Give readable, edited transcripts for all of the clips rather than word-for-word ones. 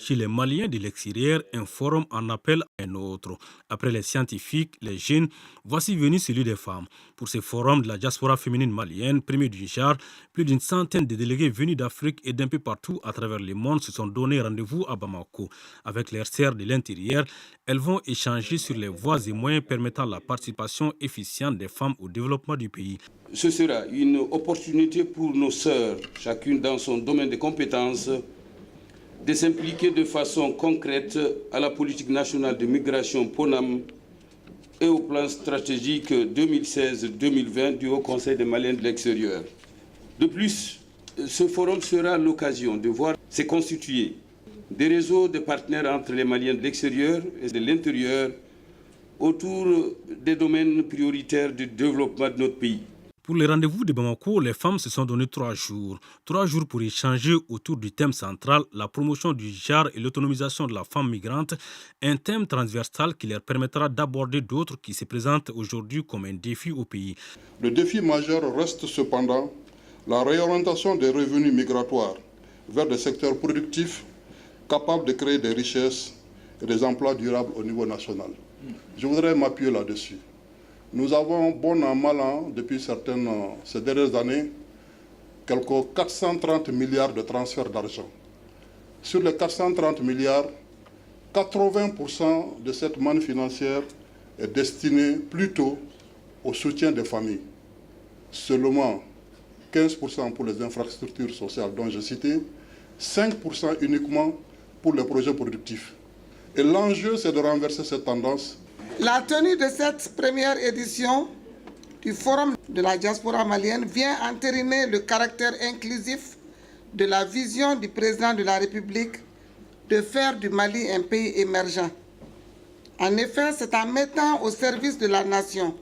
Chez les Maliens de l'extérieur, un forum en appelle un autre. Après les scientifiques, les jeunes, voici venu celui des femmes. Pour ce forum de la diaspora féminine malienne, premier du genre, plus d'une centaine de délégués venus d'Afrique et d'un peu partout à travers le monde se sont donné rendez-vous à Bamako. Avec leurs sœurs de l'intérieur, elles vont échanger sur les voies et moyens permettant la participation efficiente des femmes au développement du pays. Ce sera une opportunité pour nos sœurs, chacune dans son domaine de compétences, de s'impliquer de façon concrète à la politique nationale de migration PONAM et au plan stratégique 2016-2020 du Haut Conseil des Maliens de l'extérieur. De plus, ce forum sera l'occasion de voir se constituer des réseaux de partenaires entre les Maliens de l'extérieur et de l'intérieur autour des domaines prioritaires du développement de notre pays. Pour les rendez-vous de Bamako, les femmes se sont donné 3 jours. 3 jours pour échanger autour du thème central, la promotion du genre et l'autonomisation de la femme migrante, un thème transversal qui leur permettra d'aborder d'autres qui se présentent aujourd'hui comme un défi au pays. Le défi majeur reste cependant la réorientation des revenus migratoires vers des secteurs productifs capables de créer des richesses et des emplois durables au niveau national. Je voudrais m'appuyer là-dessus. Nous avons, bon an, mal an, depuis ces dernières années, quelques 430 milliards de transferts d'argent. Sur les 430 milliards, 80% de cette manne financière est destinée plutôt au soutien des familles. Seulement 15% pour les infrastructures sociales dont j'ai cité, 5% uniquement pour les projets productifs. Et l'enjeu, c'est de renverser cette tendance. La tenue de cette première édition du Forum de la diaspora malienne vient entériner le caractère inclusif de la vision du président de la République de faire du Mali un pays émergent. En effet, c'est en mettant au service de la nation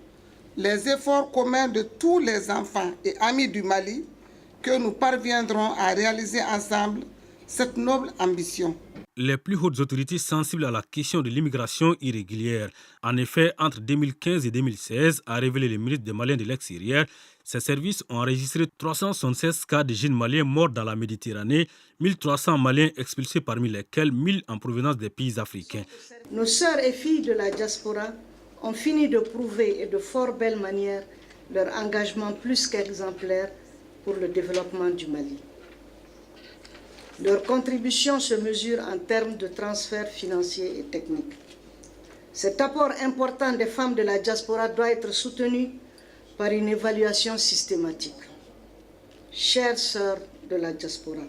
les efforts communs de tous les enfants et amis du Mali que nous parviendrons à réaliser ensemble cette noble ambition. Les plus hautes autorités sensibles à la question de l'immigration irrégulière. En effet, entre 2015 et 2016, a révélé le ministre des Maliens de l'extérieur, ces services ont enregistré 376 cas de jeunes Maliens morts dans la Méditerranée, 1300 Maliens expulsés parmi lesquels 1000 en provenance des pays africains. Nos sœurs et filles de la diaspora ont fini de prouver et de fort belle manière leur engagement plus qu'exemplaire pour le développement du Mali. Leur contribution se mesure en termes de transferts financiers et techniques. Cet apport important des femmes de la diaspora doit être soutenu par une évaluation systématique. Chères sœurs de la diaspora,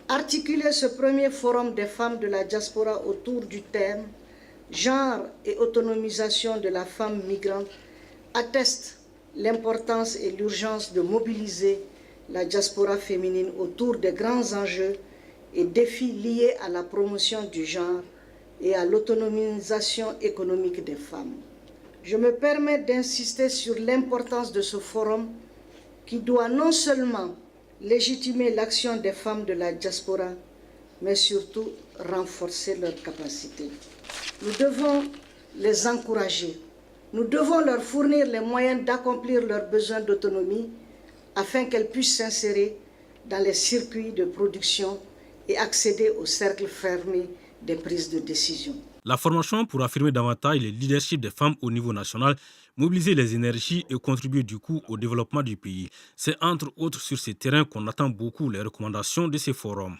articuler ce premier forum des femmes de la diaspora autour du thème « Genre et autonomisation de la femme migrante » atteste l'importance et l'urgence de mobiliser la diaspora féminine autour des grands enjeux et défis liés à la promotion du genre et à l'autonomisation économique des femmes. Je me permets d'insister sur l'importance de ce forum qui doit non seulement légitimer l'action des femmes de la diaspora, mais surtout renforcer leurs capacités. Nous devons les encourager. Nous devons leur fournir les moyens d'accomplir leurs besoins d'autonomie afin qu'elles puissent s'insérer dans les circuits de production et accéder au cercle fermé des prises de décision. La formation pour affirmer davantage le leadership des femmes au niveau national, mobiliser les énergies et contribuer du coup au développement du pays. C'est entre autres sur ces terrains qu'on attend beaucoup les recommandations de ces forums.